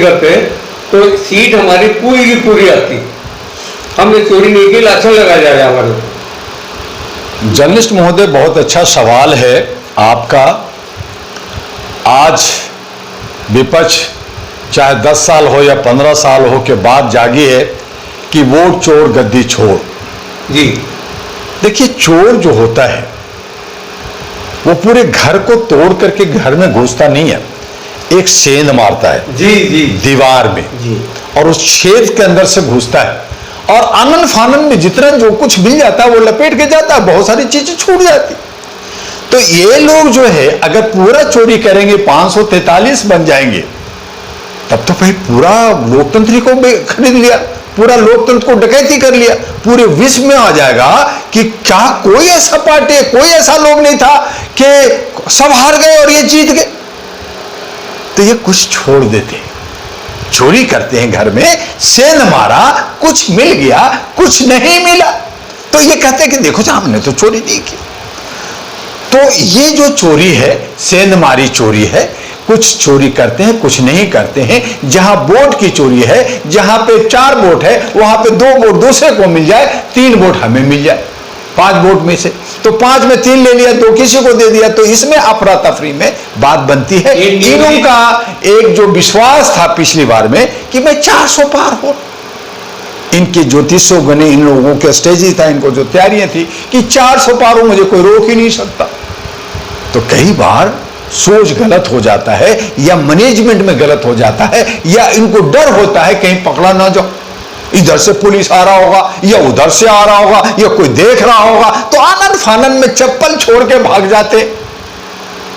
करते तो सीट हमारी पूरी की पूरी आती। हमने चोरी नहीं की, लाछन लगा जा रहा है हमारे ऊपर। जर्नलिस्ट महोदय, बहुत अच्छा सवाल है आपका। आज विपक्ष चाहे 10 साल हो या 15 साल हो के बाद जागी है कि वोट चोर गद्दी छोड़। जी देखिए, चोर जो होता है वो पूरे घर को तोड़ करके घर में घुसता नहीं है, एक सेंध मारता है जी जी दीवार में जी, और उस छेद के अंदर से घुसता है और आनन फानन में जितना जो कुछ मिल जाता है वो लपेट के जाता है, बहुत सारी चीजें छूट जाती। तो ये लोग जो है अगर पूरा चोरी करेंगे 543 बन जाएंगे, तब तो भाई पूरा लोकतंत्र को खरीद लिया, पूरा लोकतंत्र को डकैती कर लिया, पूरे विश्व में आ जाएगा कि क्या कोई ऐसा पार्टी, कोई ऐसा लोग नहीं था कि सब हार गए और ये जीत गए। तो ये कुछ छोड़ देते, चोरी करते हैं घर में, सेंध मारा, कुछ मिल गया, कुछ नहीं मिला, तो ये कहते हैं कि देखो जी हमने तो चोरी नहीं की। तो ये जो चोरी है, सेंध मारी चोरी है। कुछ चोरी करते हैं, कुछ नहीं करते हैं। जहां वोट की चोरी है, जहां पे 4 वोट है वहां पे 2 वोट दूसरे को मिल जाए, 3 वोट हमें मिल जाए 5 वोट में से, तो 5 में 3 ले लिया, 2 किसी को दे दिया, तो इसमें अफरा तफरी में बात बनती है। इन्हों का एक जो विश्वास था पिछली बार में कि मैं 400 पार हो, इनके ज्योतिषों बने, इन लोगों के स्टेज था, इनको जो तैयारियां थी कि 400 पार हो, मुझे कोई रोक ही नहीं सकता। तो कई बार सोच गलत हो जाता है या मैनेजमेंट में गलत हो जाता है या इनको डर होता है कहीं पकड़ा ना जाओ, इधर से पुलिस आ रहा होगा या उधर से आ रहा होगा या कोई देख रहा होगा, तो आनन फानन में चप्पल छोड़ के भाग जाते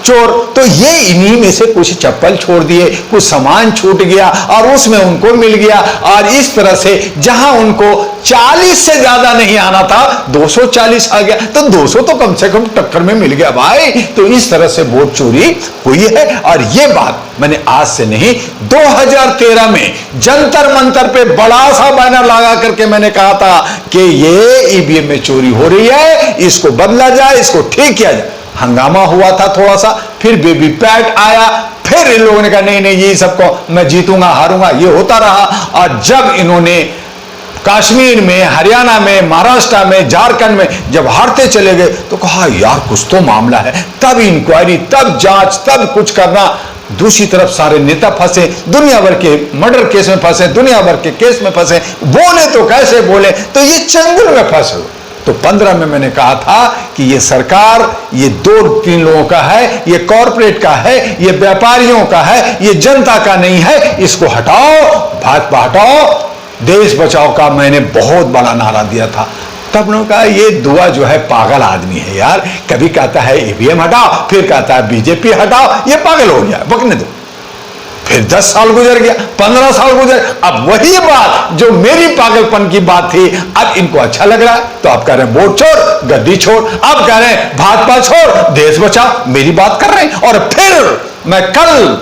चोर। तो ये इन्हीं में से कुछ चप्पल छोड़ दिए, कुछ सामान छूट गया और उसमें उनको मिल गया, और इस तरह से जहां उनको 40 से ज्यादा नहीं आना था 240 आ गया, तो 200 तो कम से कम टक्कर में मिल गया भाई। तो इस तरह से वोट चोरी हुई है। और ये बात मैंने आज से नहीं, 2013 में जंतर मंतर पे बड़ा सा बैनर लगा करके मैंने कहा था कि ये ईवीएम में चोरी हो रही है, इसको बदला जाए, इसको ठीक किया जाए। हंगामा हुआ था थोड़ा सा, फिर वीवीपैट आया, फिर इन लोगों ने कहा नहीं नहीं ये सबको मैं जीतूंगा हारूंगा, ये होता रहा। और जब इन्होंने कश्मीर में, हरियाणा में, महाराष्ट्र में, झारखंड में जब हारते चले गए तो कहा यार कुछ तो मामला है, तब इंक्वायरी, तब जांच, तब कुछ करना। दूसरी तरफ सारे नेता फंसे, दुनिया भर के मर्डर केस में फंसे, दुनिया भर के केस में फंसे, बोले तो कैसे बोले, तो ये चंगुल में फंसे। तो 15 में मैंने कहा था कि ये सरकार, ये 2-3 लोगों का है, ये कॉरपोरेट का है, ये व्यापारियों का है, ये जनता का नहीं है, इसको हटाओ, भाजपा हटाओ, देश बचाओ का मैंने बहुत बड़ा नारा दिया था। तब उन्होंने कहा ये दुआ जो है पागल आदमी है यार, कभी कहता है ईवीएम हटाओ, फिर कहता है बीजेपी हटाओ, ये पागल हो गया, बकने दो। फिर 10 साल गुजर गया, 15 साल गुजर, अब वही बात जो मेरी पागलपन की बात थी अब इनको अच्छा लग रहा है, तो आप कह रहे हैं वोट छोड़ गद्दी छोड़, अब कह रहे हैं भाजपा छोड़ देश बचाओ, मेरी बात कर रहे हैं। और फिर मैं कल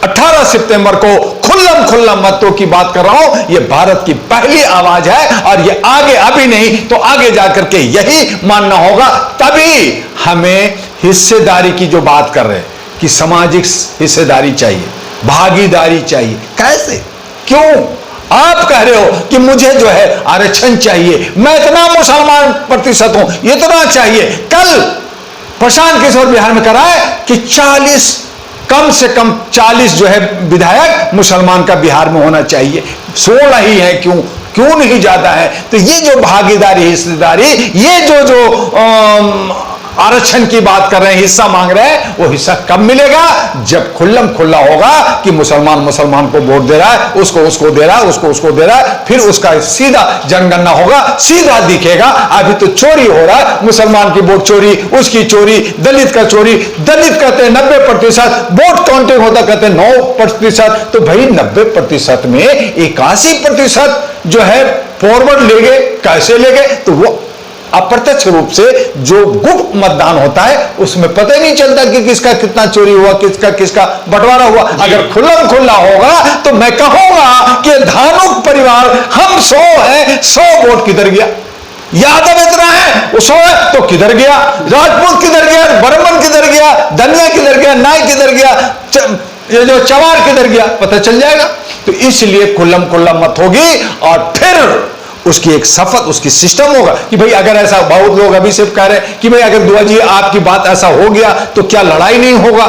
18 सितंबर को खुल्लम मतों की बात कर रहा हूं, यह भारत की पहली आवाज है और यह आगे अभी नहीं तो आगे जाकर के यही मानना होगा। तभी हमें हिस्सेदारी की जो बात कर रहे हैं कि सामाजिक हिस्सेदारी चाहिए, भागीदारी चाहिए, कैसे, क्यों? आप कह रहे हो कि मुझे जो है आरक्षण चाहिए, मैं इतना मुसलमान प्रतिशत हूं, इतना चाहिए। कल प्रशांत किशोर बिहार में करा है कि 40 कम से कम 40 जो है विधायक मुसलमान का बिहार में होना चाहिए, 16 ही है, क्यों नहीं ज्यादा है? तो ये जो भागीदारी, हिस्सेदारी, ये जो आरक्षण की बात कर रहे हैं, हिस्सा मांग रहे हैं, वो हिस्सा कब मिलेगा? जब खुल्ला होगा कि मुसलमान को वोट दे रहा है, उसको दे रहा है, उसको दे रहा है, फिर उसका सीधा जनगणना होगा, सीधा दिखेगा। अभी तो चोरी हो रहा है, मुसलमान की वोट चोरी, उसकी चोरी, दलित का चोरी। दलित कहते हैं 90%, वोट काउंटिंग होता कहते हैं 9%। तो भाई 90% में 81% जो है फॉरवर्ड ले गए, कैसे ले गए? तो वो अप्रत्यक्ष रूप से जो गुप्त मतदान होता है उसमें पता ही नहीं चलता कि किसका कितना चोरी हुआ, किसका बंटवारा हुआ। अगर खुल्ला होगा तो मैं कहूंगा कि धानुक परिवार हम 100 हैं, 100 वोट किधर गया? यादव इतना है, वो 100 है तो किधर गया? राजपूत किधर गया? बर्मन किधर गया? धनिया किधर गया? नाई किधर गया? ये जो चवार किधर गया? पता चल जाएगा। तो इसलिए खुल्लम खुल्ला मत होगी और फिर उसकी एक शपथ, उसकी सिस्टम होगा कि भाई अगर ऐसा, बहुत लोग अभी सिर्फ कह रहे हैं कि भाई अगर दुआ जी आपकी बात ऐसा हो गया तो क्या लड़ाई नहीं होगा?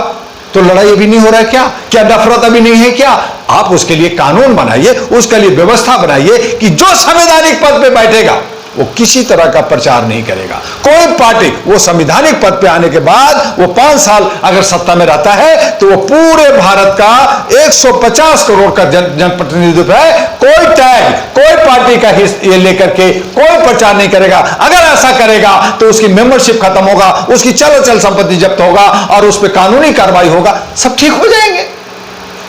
तो लड़ाई अभी नहीं हो रहा है क्या नफरत अभी नहीं है क्या? आप उसके लिए कानून बनाइए, उसके लिए व्यवस्था बनाइए कि जो संवैधानिक पद पे बैठेगा वो किसी तरह का प्रचार नहीं करेगा। कोई पार्टी वो संवैधानिक पद पे आने के बाद वो 5 साल अगर सत्ता में रहता है तो वो पूरे भारत का 150 करोड़ का जनप्रतिनिधित्व है। कोई टैग, कोई पार्टी का ये लेकर के कोई प्रचार नहीं करेगा। अगर ऐसा करेगा तो उसकी मेंबरशिप खत्म होगा, उसकी चल संपत्ति जब्त होगा और उस पर कानूनी कार्रवाई होगा, सब ठीक हो जाएंगे।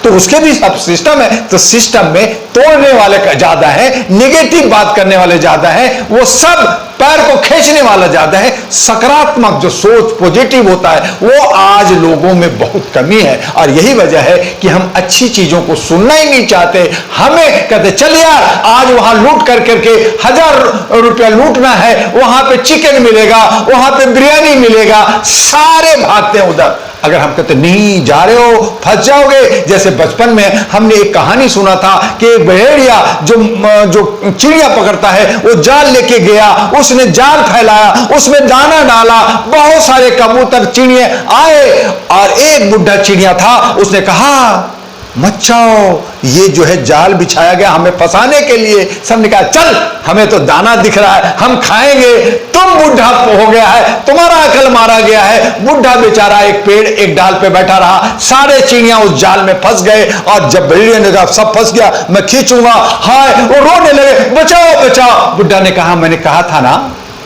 तो उसके भी सब सिस्टम है। तो सिस्टम में तोड़ने वाले ज्यादा है, नेगेटिव बात करने वाले ज्यादा है, वो सब पैर को खींचने वाला ज्यादा है। सकारात्मक जो सोच, पॉजिटिव होता है, वो आज लोगों में बहुत कमी है। और यही वजह है कि हम अच्छी चीजों को सुनना ही नहीं चाहते। हमें कहते चल यार आज वहां लूट कर करके 1000 रुपया लूटना है, वहां पे चिकन मिलेगा, वहां पे बिरयानी मिलेगा, सारे भागते हैं उधर। अगर हम कहते नहीं जा रहे हो फंस जाओगे। जैसे बचपन में हमने एक कहानी सुना था कि एक भेड़िया जो चिड़िया पकड़ता है वो जाल लेके गया, उसने जाल फैलाया, उसमें दाना डाला, बहुत सारे कबूतर चिड़िया आए और एक बुढ़ा चिड़िया था, उसने कहा मत जाओ, ये जो है जाल बिछाया गया हमें फंसाने के लिए। सबने कहा चल हमें तो दाना दिख रहा है, हम खाएंगे, तुम बुढ़ा हो गया है, तुम्हारा अकल मारा गया है। बुढ़ा बेचारा एक पेड़ एक डाल पे बैठा रहा, सारे चिड़िया उस जाल में फंस गए और जब भेड़िया ने कहा सब फंस गया मैं खींचूंगा, हाय वो रोने लगे बचाओ बचाओ। बुढ़ा ने कहा मैंने कहा था ना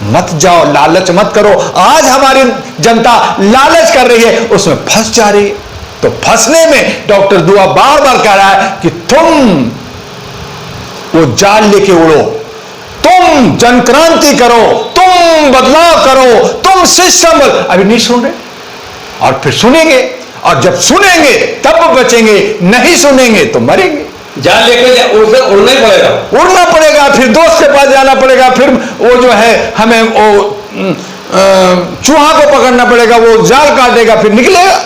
मत जाओ, लालच मत करो। आज हमारी जनता लालच कर रही है, उसमें फंस जा रही है। तो फंसने में डॉक्टर दुआ बार बार कह रहा है कि तुम वो जाल लेके उड़ो, तुम जनक्रांति करो, तुम बदलाव करो, तुम सिस्टम। अभी नहीं सुन रहे और फिर सुनेंगे, और जब सुनेंगे तब बचेंगे, नहीं सुनेंगे तो मरेंगे। जाल लेकर उड़ना ही पड़ेगा, उड़ना पड़ेगा, फिर दोस्त के पास जाना पड़ेगा, फिर वो जो है हमें वो चूहा को पकड़ना पड़ेगा, वो जाल काटेगा फिर निकलेगा।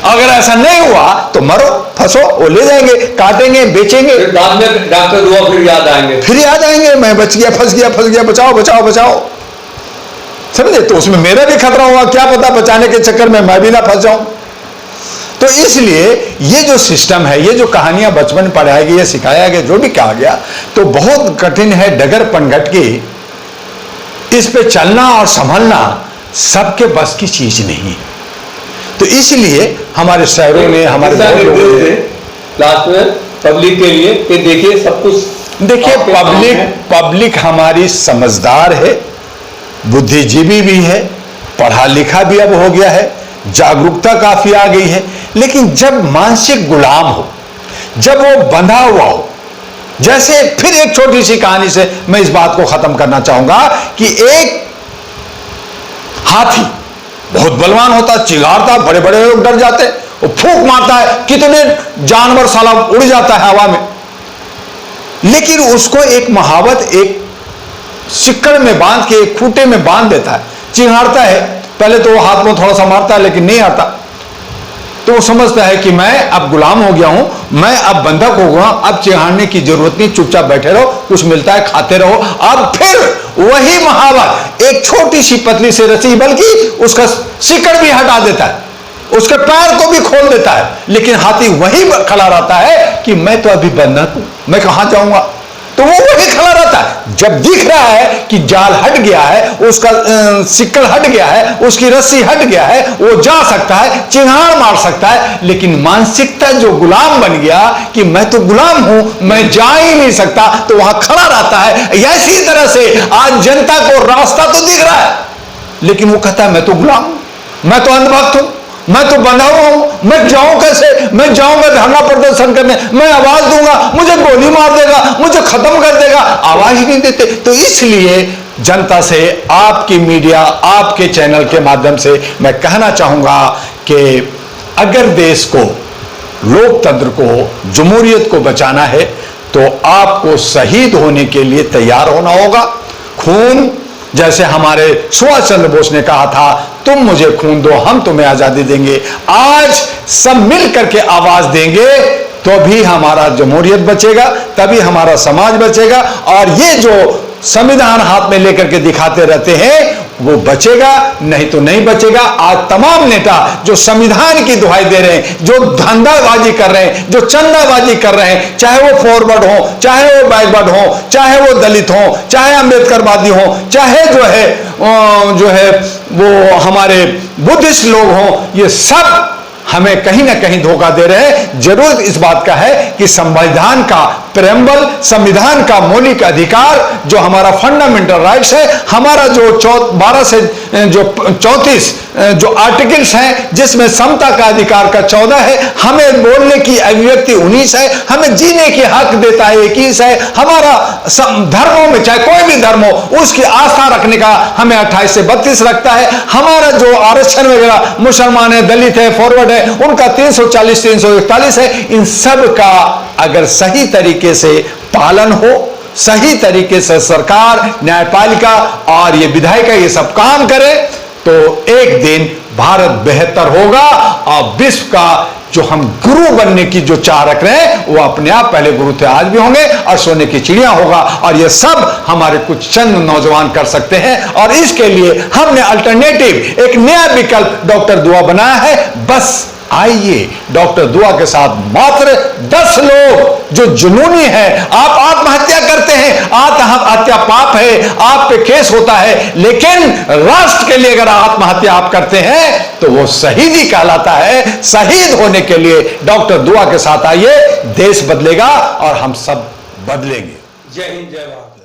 अगर ऐसा नहीं हुआ तो मरो, फंसो, वो ले जाएंगे, काटेंगे, बेचेंगे, फिर बाद में डॉक्टर दुआ फिर याद आएंगे, मैं बच गया, फंस गया, बचाओ बचाओ बचाओ। समझे? तो उसमें मेरा भी खतरा हुआ, क्या पता बचाने के चक्कर में मैं भी ना फंस जाऊं। तो इसलिए ये जो सिस्टम है, ये जो कहानियां बचपन में पढ़ाया गया, सिखाया गया, जो भी कहा गया, तो बहुत कठिन है। डगर पनघट की इस पे चलना और संभलना सबके बस की चीज नहीं है। तो इसलिए हमारे शहरों में हमारे लास्ट में पब्लिक के लिए कि देखिए सब कुछ, देखिए पब्लिक हमारी समझदार है, बुद्धिजीवी भी है, पढ़ा लिखा भी अब हो गया है, जागरूकता काफी आ गई है। लेकिन जब मानसिक गुलाम हो, जब वो बंधा हुआ हो, जैसे फिर एक छोटी सी कहानी से मैं इस बात को खत्म करना चाहूंगा कि एक हाथी बहुत बलवान होता, चिल्लाता, बड़े बड़े लोग डर जाते, वो फूंक मारता है, कितने जानवर साला उड़ जाता है हवा में। लेकिन उसको एक महावत एक सिक्कड़ में बांध के, एक खूंटे में बांध देता है, चिंगारता है। पहले तो वो हाथ में थोड़ा सा मारता है लेकिन नहीं आता, तो वो समझता है कि मैं अब गुलाम हो गया हूं, मैं अब बंधक हो गया, अब चिढ़ाने की जरूरत नहीं, चुपचाप बैठे रहो, कुछ मिलता है खाते रहो। अब फिर वही महावत एक छोटी सी पतली से रस्सी, बल्कि उसका सिकड़ भी हटा देता है, उसके पैर को भी खोल देता है, लेकिन हाथी वही खड़ा रहता है कि मैं तो अभी बंधक हूं, मैं कहां जाऊंगा। तो वो वही खड़ा रहता है। जब दिख रहा है कि जाल हट गया है, उसका सिक्कड़ हट गया है, उसकी रस्सी हट गया है, वो जा सकता है, चिन्हाड़ मार सकता है। लेकिन मानसिकता जो गुलाम बन गया कि मैं तो गुलाम हूं, मैं जा ही नहीं सकता, तो वहां खड़ा रहता है। इसी तरह से आज जनता को रास्ता तो दिख रहा है, लेकिन वो कहता है मैं तो गुलाम हूं, मैं तो अंधभक्त हूं, मैं तो बंधा हुआ हूं, मैं जाऊं कैसे? मैं जाऊंगा धरना प्रदर्शन करने, मैं आवाज दूंगा, मुझे गोली मार देगा, मुझे खत्म कर देगा, आवाज ही नहीं देते। तो इसलिए जनता से, आपकी मीडिया, आपके चैनल के माध्यम से मैं कहना चाहूंगा कि अगर देश को, लोकतंत्र को, जमहूरियत को बचाना है तो आपको शहीद होने के लिए तैयार होना होगा। खून, जैसे हमारे सुभाष चंद्र बोस ने कहा था, तुम मुझे खून दो, हम तुम्हें आजादी देंगे। आज सब मिल करके आवाज देंगे तो भी हमारा जमहूरियत बचेगा, तभी हमारा समाज बचेगा। और ये जो संविधान हाथ में लेकर के दिखाते रहते हैं वो बचेगा, नहीं तो नहीं बचेगा। आज तमाम नेता जो संविधान की दुहाई दे रहे हैं, जो धंधाबाजी कर रहे हैं, जो चंदाबाजी कर रहे हैं, चाहे वो फॉरवर्ड हो, चाहे वो बैकवर्ड हो, चाहे वो दलित हो, चाहे अम्बेडकरवादी हो, चाहे जो है वो हमारे बुद्धिस्ट लोग हों, ये सब हमें कहीं ना कहीं धोखा दे रहे हैं। जरूरत इस बात का है कि संविधान का प्रेम्बल, संविधान का मौलिक अधिकार जो हमारा फंडामेंटल राइट्स है, हमारा जो 12 से जो 34 जो आर्टिकल्स हैं, जिसमें समता का अधिकार का 14 है, हमें बोलने की अभिव्यक्ति 19 है, हमें जीने की हक देता है 21 है, हमारा धर्मों में चाहे कोई भी धर्म हो उसकी आस्था रखने का हमें 28 से 32 रखता है। हमारा जो आरक्षण वगैरह मुसलमान है, दलित है, फॉरवर्ड है, उनका 340 341 है। इन सब का अगर सही तरीके से पालन हो, सही तरीके से सरकार, न्यायपालिका और ये विधायिका ये सब काम करे तो एक दिन भारत बेहतर होगा और विश्व का जो हम गुरु बनने की जो चाह रख रहे हैं वो अपने आप पहले गुरु थे, आज भी होंगे और सोने की चिड़िया होगा। और ये सब हमारे कुछ चंद नौजवान कर सकते हैं और इसके लिए हमने अल्टरनेटिव एक नया विकल्प डॉक्टर दुआ बनाया है। बस आइए डॉक्टर दुआ के साथ मात्र 10 लोग जो जुनूनी है, आप आत्महत्या करते हैं, आत्महत्या पाप है, आप पे केस होता है, लेकिन राष्ट्र के लिए अगर आत्महत्या आप करते हैं तो वो शहीदी कहलाता है। शहीद होने के लिए डॉक्टर दुआ के साथ आइए, देश बदलेगा और हम सब बदलेंगे। जय हिंद, जय भारत।